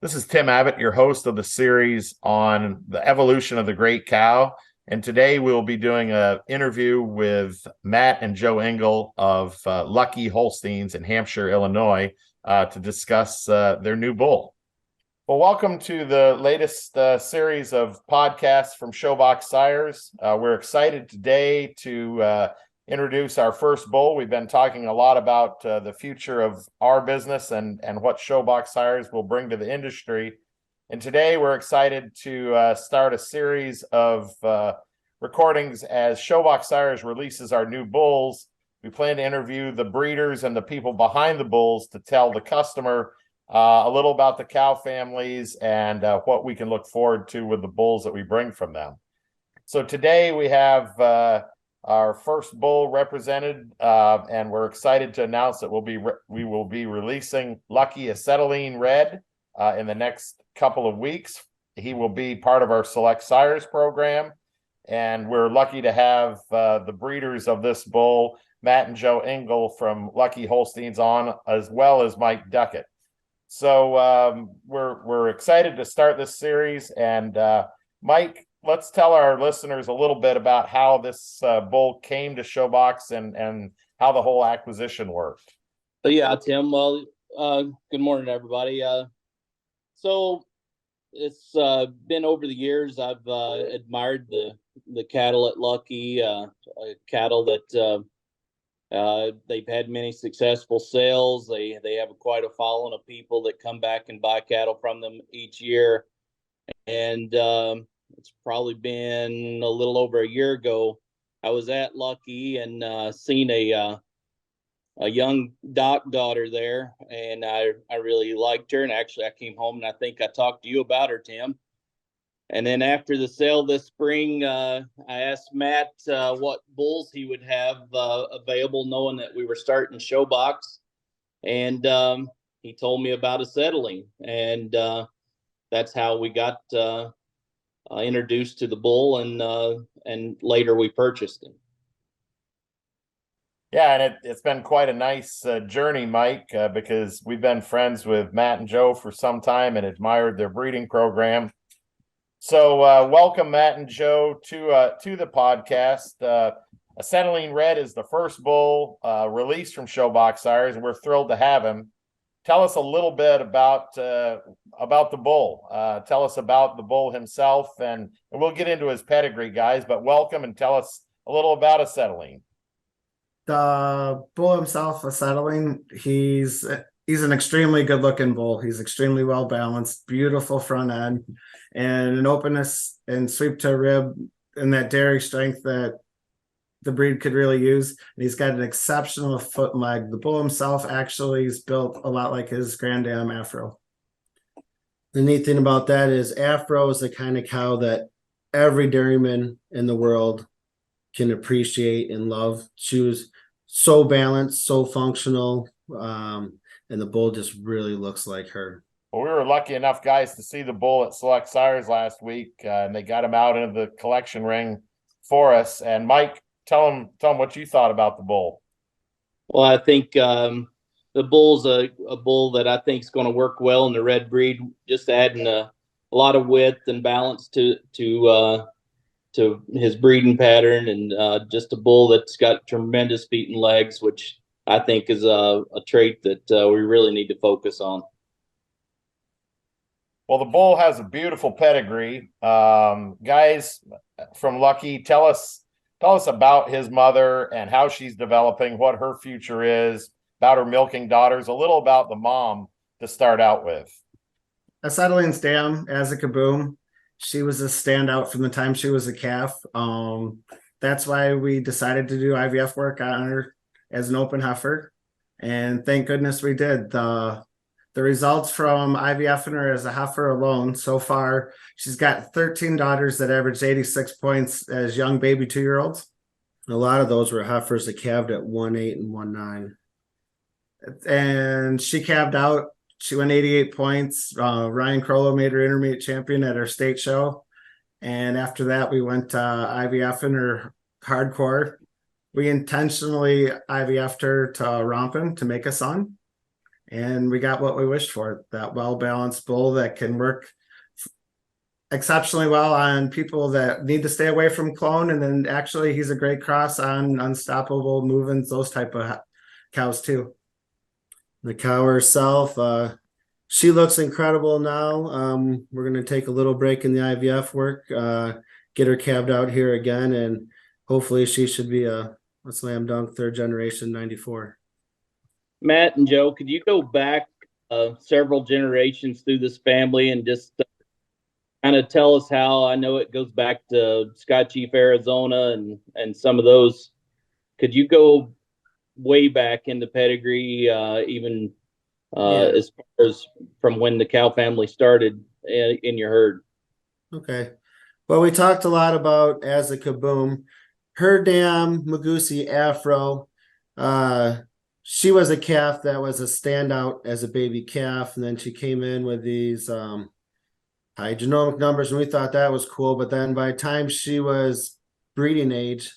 This is Tim Abbott, your host of the series on the evolution of the great cow. And today we'll be doing an interview with Matt and Joe Engel of Luck-E Holsteins in Hampshire, Illinois, to discuss their new bull. Well, welcome to the latest series of podcasts from Showbox Sires. We're excited today to introduce our first bull. We've been talking a lot about the future of our business and what Showbox Sires will bring to the industry. And today we're excited to start a series of recordings as Showbox Sires releases our new bulls. We plan to interview the breeders and the people behind the bulls to tell the customer a little about the cow families and what we can look forward to with the bulls that we bring from them. So today we have our first bull represented, and we're excited to announce that we will be releasing Luck-E Acetylene Red in the next couple of weeks. He will be part of our Select Sires program, and we're lucky to have the breeders of this bull, Matt and Joe Engel from Luck-E Holsteins, on, as well as Mike Duckett. So we're excited to start this series, and Mike, let's tell our listeners a little bit about how this bull came to Showbox and how the whole acquisition worked. Yeah, Tim. Well, good morning, everybody. So it's been over the years. I've admired the cattle at Luck-E, cattle that they've had many successful sales. They have quite a following of people that come back and buy cattle from them each year. And it's probably been a little over a year ago. I was at Luck-E and seen a young daughter there, and I really liked her. And actually, I came home and I think I talked to you about her, Tim. And then after the sale this spring, I asked Matt what bulls he would have available, knowing that we were starting Showbox. And he told me about acetylene. And that's how we got introduced to the bull, and later we purchased him. Yeah, and it's been quite a nice journey, Mike, because we've been friends with Matt and Joe for some time and admired their breeding program. So welcome, Matt and Joe, to the podcast. Acetylene Red is the first bull released from Showbox Sires, and we're thrilled to have him. Tell us a little bit about the bull. Tell us about the bull himself, and we'll get into his pedigree, guys. But welcome, and tell us a little about acetylene. The bull himself, acetylene, he's an extremely good-looking bull. He's extremely well-balanced, beautiful front end, and an openness and sweep to rib and that dairy strength that the breed could really use. And he's got an exceptional foot and leg. The bull himself actually is built a lot like his granddam Afro. The neat thing about that is Afro is the kind of cow that every dairyman in the world can appreciate and love. She was so balanced, so functional, and the bull just really looks like her. Well, we were lucky enough, guys, to see the bull at Select Sires last week, and they got him out into the collection ring for us. And Mike, tell him what you thought about the bull. Well, I think the bull's a bull that I think is going to work well in the red breed, just adding a lot of width and balance to his breeding pattern, and just a bull that's got tremendous feet and legs, which I think is a trait that we really need to focus on. Well, the bull has a beautiful pedigree. Guys from Luck-E, tell us about his mother and how she's developing, what her future is, about her milking daughters, a little about the mom to start out with. Acetylene's dam, as a kaboom, she was a standout from the time she was a calf. That's why we decided to do IVF work on her as an open heifer, and thank goodness we did. The results from IVFing her as a heifer alone so far, she's got 13 daughters that averaged 86 points as young baby 2-year-olds. A lot of those were heifers that calved at 1.8 and 1.9. And she calved out. She went 88 points. Ryan Crollo made her intermediate champion at our state show. And after that, we went IVFing her hardcore. We intentionally IVF'd her to Rompin to make a son. and we got what we wished for, that well-balanced bull that can work exceptionally well on people that need to stay away from clone. And then actually he's a great cross on unstoppable movements, those type of cows too. The cow herself, she looks incredible now. We're going to take a little break in the IVF work, get her calved out here again, and hopefully she should be a slam dunk 3rd generation 94. Matt and Joe, could you go back several generations through this family and just kind of tell us how? I know it goes back to Sky Chief, Arizona, and some of those. Could you go way back into Pedigree, even as far as from when the cow family started in your herd? Okay. Well, we talked a lot about As a Kaboom. Her dam Magusi Afro, she was a calf that was a standout as a baby calf, and then she came in with these high genomic numbers, and we thought that was cool. But then by the time she was breeding age,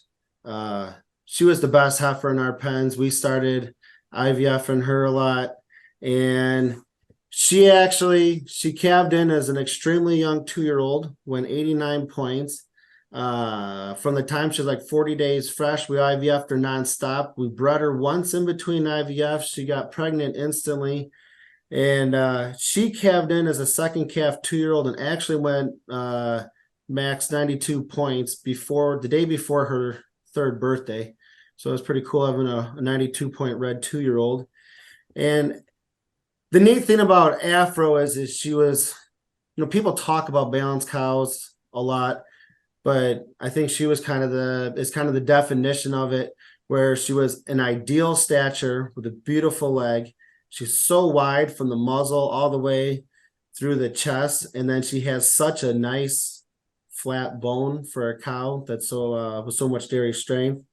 she was the best heifer in our pens. We started IVFing her a lot, and she calved in as an extremely young 2-year-old, went 89 points. From the time she was like 40 days fresh, we IVF'd her nonstop. We bred her once in between IVFs. She got pregnant instantly. And she calved in as a second calf 2-year-old and actually went max 92 points the day before her 3rd birthday. So it was pretty cool having a 92 point red 2-year-old. And the neat thing about Afro is she was, people talk about balanced cows a lot, but I think she was kind of the definition of it, where she was an ideal stature with a beautiful leg. She's so wide from the muzzle all the way through the chest, and then she has such a nice flat bone for a cow that's with so much dairy strength.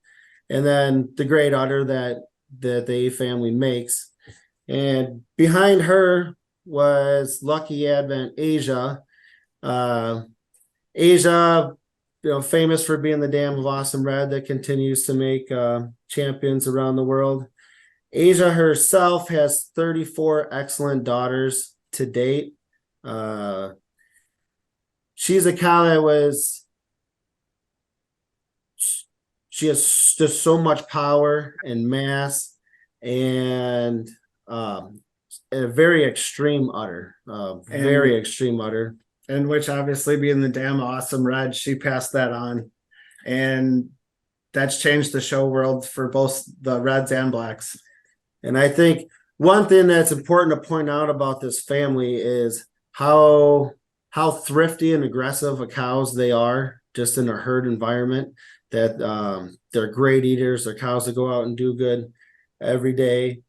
And then the great udder that the A family makes. And behind her was Luck-E Advent Asia. Asia, famous for being the dam of Awesome Red that continues to make champions around the world. Asia herself has 34 excellent daughters to date. She's a cow that she has just so much power and mass, and a very extreme udder, extreme udder. And which obviously being the damn Awesome Red, she passed that on. And that's changed the show world for both the Reds and Blacks. And I think one thing that's important to point out about this family is how thrifty and aggressive of cows they are just in a herd environment, that they're great eaters. They're cows that go out and do good every day.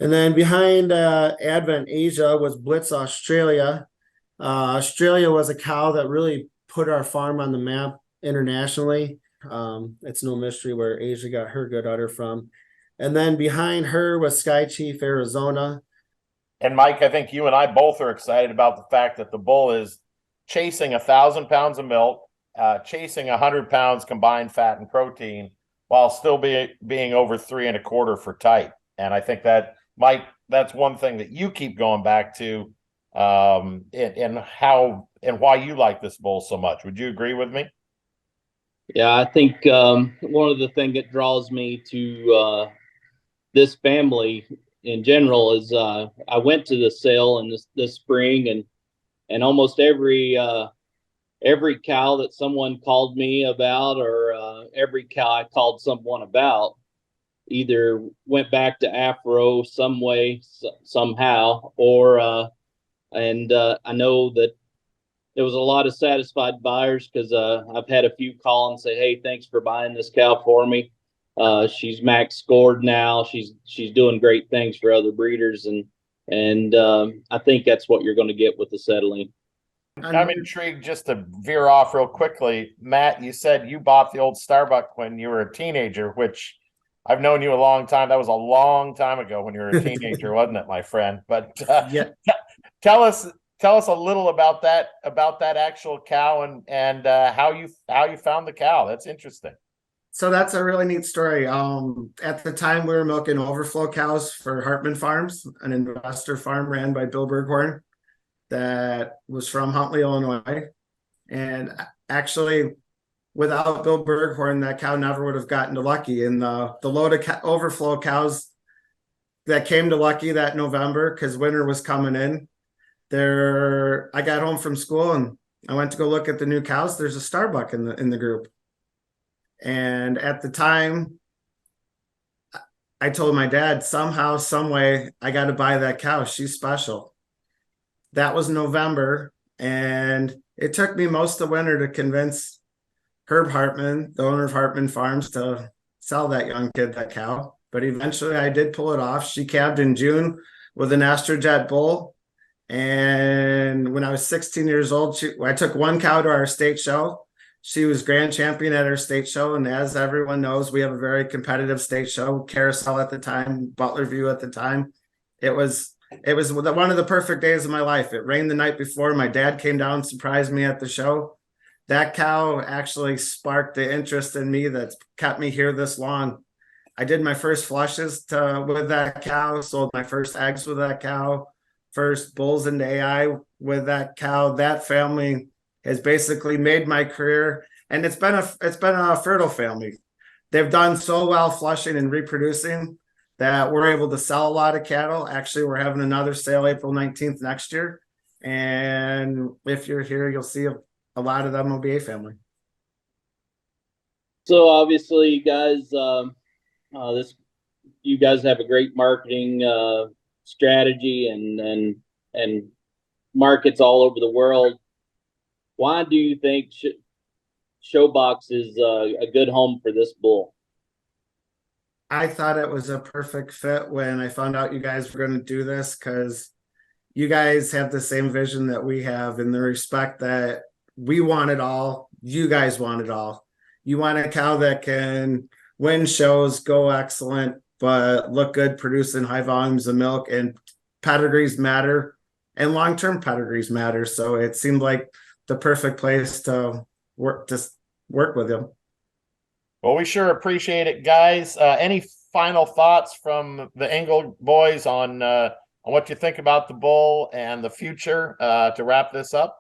And then behind Advent Asia was Blitz Australia. Australia was a cow that really put our farm on the map internationally. It's no mystery where Asia got her good udder from. And then behind her was Sky Chief, Arizona. And Mike, I think you and I both are excited about the fact that the bull is chasing 1,000 pounds of milk, chasing 100 pounds combined fat and protein, while still being over 3.25 for tight. And I think that, Mike, that's one thing that you keep going back to, and how and why you like this bull so much. Would you agree with me? Yeah, I think one of the things that draws me to this family in general is I went to the sale in this spring, and almost every cow that someone called me about, or every cow I called someone about, either went back to Afro some way, somehow, or and I know that there was a lot of satisfied buyers, because I've had a few call and say, "Hey, thanks for buying this cow for me. She's max scored now. She's doing great things for other breeders," and I think that's what you're going to get with the acetylene. I'm intrigued, just to veer off real quickly. Matt, you said you bought the old Starbuck when you were a teenager, which I've known you a long time. That was a long time ago when you were a teenager, wasn't it, my friend? But yeah. Tell us a little about that actual cow, and how you found the cow. That's interesting. So that's a really neat story. At the time, we were milking overflow cows for Hartman Farms, an investor farm ran by Bill Berghorn that was from Huntley, Illinois. And actually, without Bill Berghorn, that cow never would have gotten to Luck-E. And the load of overflow cows that came to Luck-E that November, because winter was coming in, I got home from school and I went to go look at the new cows. There's a Starbuck in the group. And at the time, I told my dad, somehow, some way, I got to buy that cow. She's special. That was November. And it took me most of the winter to convince Herb Hartman, the owner of Hartman Farms, to sell that young kid that cow. But eventually I did pull it off. She calved in June with an Astrojet bull. And when I was 16 years old, I took one cow to our state show. She was grand champion at our state show. And as everyone knows, we have a very competitive state show, Carousel at the time, Butler View at the time. It was one of the perfect days of my life. It rained the night before. My dad came down and surprised me at the show. That cow actually sparked the interest in me that's kept me here this long. I did my first flushes with that cow, sold my first eggs with that cow, first bulls into AI with that cow. That family has basically made my career, and it's been a fertile family. They've done so well flushing and reproducing that we're able to sell a lot of cattle. Actually, we're having another sale April 19th next year. And if you're here, you'll see a lot of them will be a family. So obviously, you guys, you guys have a great marketing strategy and markets all over the world. Why do you think Showbox is a good home for this bull? I thought it was a perfect fit when I found out you guys were going to do this, because you guys have the same vision that we have, in the respect that we want it all. You guys want it all. You want a cow that can win shows, go excellent, but look good, producing high volumes of milk, and pedigrees matter, and long-term pedigrees matter. So it seemed like the perfect place to work with him. Well, we sure appreciate it, guys. Any final thoughts from the Engel boys on what you think about the bull and the future to wrap this up?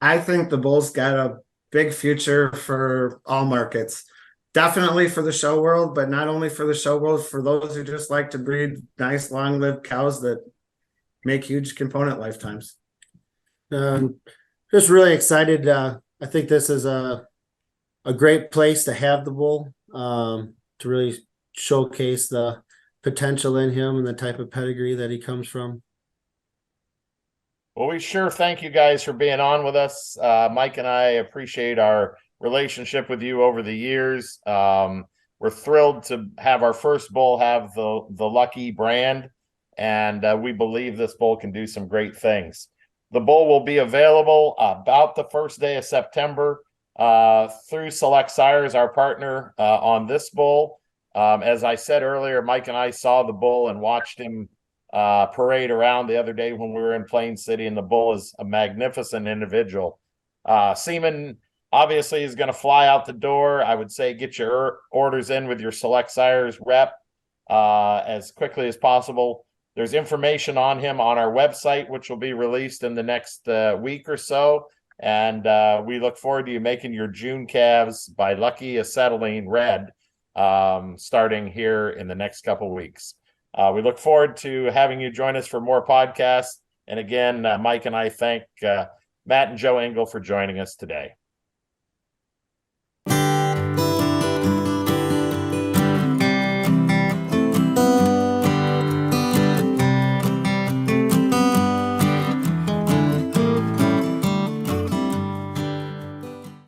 I think the bull's got a big future for all markets. Definitely for the show world, but not only for the show world, for those who just like to breed nice, long-lived cows that make huge component lifetimes. Just really excited. I think this is a great place to have the bull, to really showcase the potential in him and the type of pedigree that he comes from. Well, we sure thank you guys for being on with us. Mike and I appreciate our relationship with you over the years. We're thrilled to have our first bull have the Luck-E brand, and we believe this bull can do some great things. The bull will be available about the first day of September through Showbox Sires, our partner on this bull. As I said earlier, Mike and I saw the bull and watched him parade around the other day when we were in Plain City, and the bull is a magnificent individual. Semen obviously is going to fly out the door. I would say get your orders in with your Showbox Sires rep as quickly as possible. There's information on him on our website, which will be released in the next week or so. And we look forward to you making your June calves by Luck-E Acetylene Red starting here in the next couple of weeks. We look forward to having you join us for more podcasts. And again, Mike and I thank Matt and Joe Engel for joining us today.